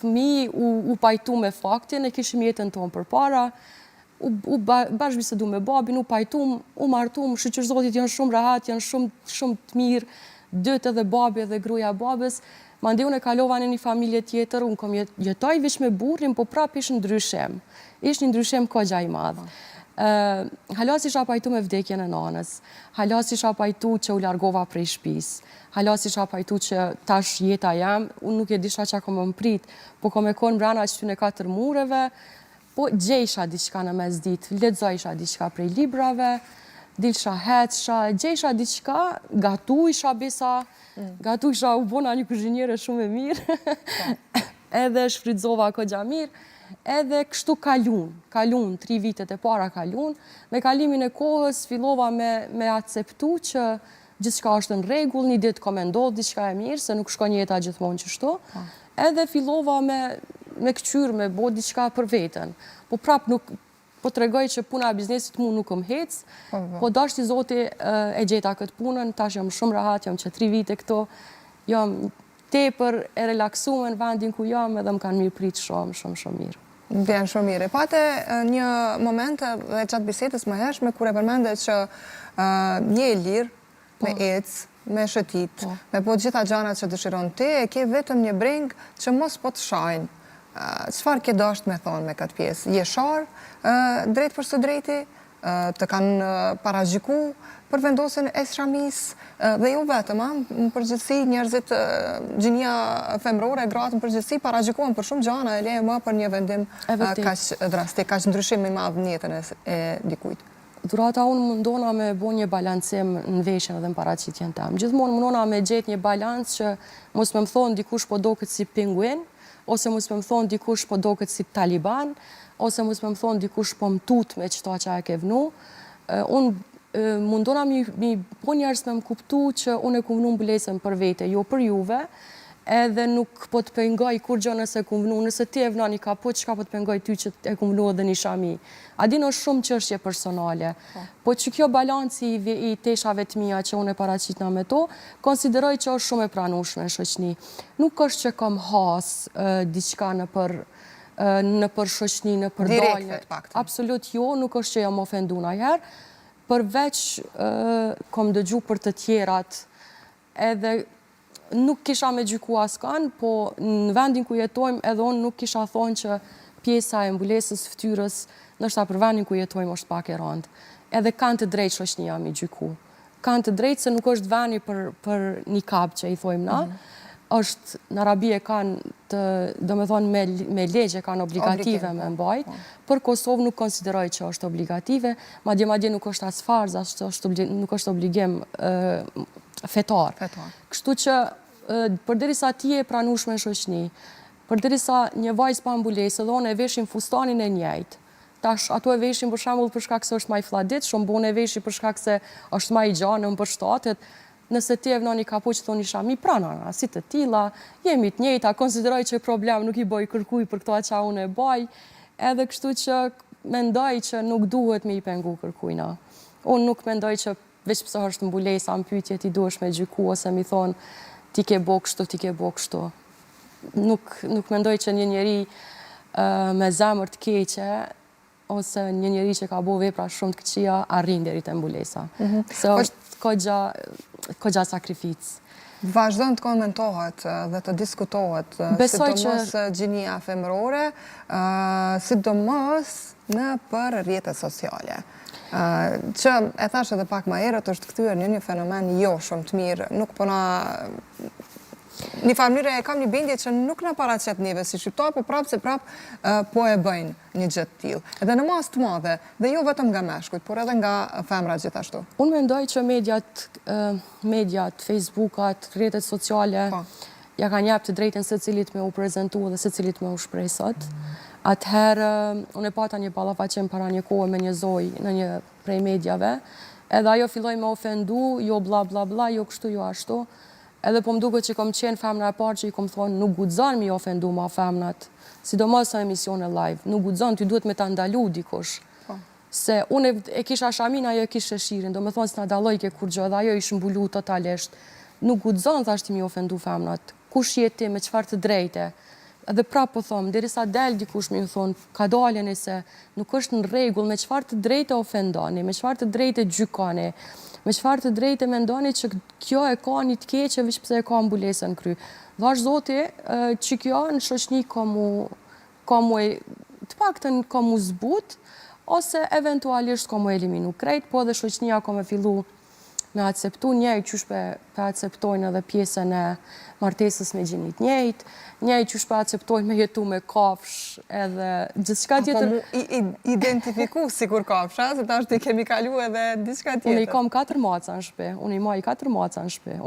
fëmi u pajtu me faktin, e kishim jetën tonë për para, u bashkëbisedu me babin, u pajtum, u martum, shoqërzotit janë shumë rahat, janë shumë të mirë, dytë edhe babi edhe gruaja babës. Mandej unë e kalova në një familje tjetër, unë kom jetoj veç me burrin, po prap ishë ndryshem. Ishë një ndryshem kogja i madhë. Halas isha pajtu me vdekjen e nanës, halas isha pajtu që u largova prej shtëpis, halas isha pajtu që tash jeta jam, unë nuk e disha që kom më mprit, po kom e konë mbrana që ty në 4 mureve, po gjejsha diçka në mes ditë, lexojsha diçka prej librave, dilsha hecësha, gjejsha diçka, gatujsha bisa, gatujsha u bona një kuzhinjere shumë e mirë, edhe shfrytëzova kogja mirë, edhe kështu kalun, 3 vitet e para kalun, me kalimin e kohës fillova me akceptu që gjithçka është në rregull, një ditë komendot diçka e mirë, se nuk shkon jeta gjithmonë kështu, edhe fillova me këqyr, me bo diçka për veten. Po prap nuk, po tregoj që puna e biznesit mu nuk më hec, po dashti Zoti e gjeta këtë punën, tash jam shumë rahat, jam që 3 vite këto, jam tepër e relaksuar në vendin ku jam edhe më kanë mirë prit shumë mirë. Vjen shumë mirë. Pate një moment dhe qatë bisedës më hershme, kur e përmende që je e lirë, me ecë, me shëtit, me po gjitha gjanat që dëshiron ti, e ke vetëm një breng që mos po të shajnë. Qëfar ke dasht me thonë me këtë pjesë? Je sharë, drejt për së drejti, të kanë parajgjiku për vendosin e shamis, dhe jo vetëm, në përgjithësi njerëzit gjinia femrore, gratë në përgjithësi parajgjikuan për shumë gjana e leje më për një vendim kaq drastik, kaq ndryshim i madh në jetën e dikujt. Durata unë mundona me bo një balancim në veshjen edhe në paraqitjen tam. Gjithmonë mundona me gjetë një balans që mos me më thonë dikush po do këtë si pinguin, ose mos me më thonë dikush po do këtë si taliban, ose mos me më thonë dikush po më tut me qëta që a ke vnu. Unë mundona mi po njerës me më kuptu që unë e ku vnu mbulesën për vete, jo për juve, edhe nuk po të pengoj kur gjo nëse ku vnu, nëse ti e vna një kaput, qka po të pengoj ty që e ku vnu edhe një shami. A din është shumë çështje personale, po që kjo balanci i teshave të mija që unë e paraqitna me to, konsideroj që është shumë e pranueshme në shoqni. Nuk është që kam has diçka në për shoqni, në për dalje. Direkte të paktën. Absolut jo, nuk është që jam ofendu ndonjëherë, përveç kom dëgju për të tjerat, edhe nuk kisha me gjyku askan, po në vendin ku jetojmë edhe unë nuk kisha thonë që pjesa e mbulesës fytyrës, nështë për vendin ku jetojmë është pak e rëndë. Edhe kanë të drejtë shoqnia mi gjyku. Kanë të drejtë se nuk është vendi për një kap që i thojmë na, është në Arabi e kanë të, do me thonë me legje kanë obligative me mbajt, për Kosovë nuk konsideroj që është obligative, madje nuk është as farz, nuk është obligim fetar. Kështu që, përderisa ti e pranueshme në shoqni, përderisa një vajzë pa mbulesë, dhe unë e veshim fustanin e njëjtë, tash ato e veshim për shembull për shkak se është më i fladit, shumë bune e veshim për shkak se është më i gjanë për shtatet, nëse ti e vënë një kapuç thoni shami pranana, si të tilla, jemi të njëjta, konsideroj që problem nuk i bëj kërkuj për këto që unë e baj, edhe kështu që mendoj që nuk duhet me i pengu kërkujna. Unë nuk mendoj që veç pëse është mbulesa në pyetje ti duhesh me gjyku ose mi thonë ti ke bo kështu, ti ke bo kështu. Nuk mendoj që një njeri me zemër të keqe ose një njeri që ka bo vepra shumë të këqia arrin deri te mbulesa. Se është kogja sakrificë. Vazhdon të komentohet dhe të diskutohet, sidomos gjinia femërore, sidomos në për rrjetet sociale. Që e thash edhe pak më herët është kthyer në një fenomen jo shumë të mirë, nuk po na një familje e kam një bindje që nuk na paraqet neve si shqiptar, po prapë se prapë po e bëjnë një gjë të tillë. Edhe në masë të madhe, dhe jo vetëm nga meshkujt, por edhe nga femrat gjithashtu. Unë mendoj që mediat, Facebookat, rrjetet sociale, ja kanë jap të drejtën secilit me u prezantu dhe secilit me u shpreh sot. Atëherë, unë e pata një ballafaqim para një kohe me një zoj në një prej medjave, edhe ajo filloi me ofendu, jo bla bla bla, jo kështu, jo ashtu. Edhe po më duket që kom qenë femna e parë që i kom thonë nuk guxon mi ofendu ma femnat, sidomos në emisione live, nuk guxon, ty duhet me ta ndalu dikush. Se unë e kisha shamin, ajo e kishe shirin, do me thonë s'na dalloj ke kur gjë, dhe ajo ishë mbulu totalisht. Nuk guxon, thashti mi ofendu femnat. Kush jeti, me çfarë të drejte? Edhe pra po thomë, derisa del dikush me ju thonë, ka daljen e se nuk është në rregull, me çfarë të drejtë ofendoni, me çfarë të drejtë gjykoni, me çfarë të drejtë mendoni që kjo e ka një të keqe veç pse e ka mbulesën kry. Thash Zoti, që kjo në shoqni ka mu të paktën ka mu zbut, ose eventualisht ka mu eliminu krejt, po edhe shoqnia ka me fillu me akceptu, njëri qysh pe akceptojnë edhe pjesën e martesës me gjinit njëjt, njëri qysh pe akceptojnë me jetu me kafsh edhe gjithçka tjetër. Po mu identifiku si kur kafsha, se ta është i kemi kalu edhe diçka tjetër. Unë i kam 4 maca në shpi, unë i maj 4 maca në shpi.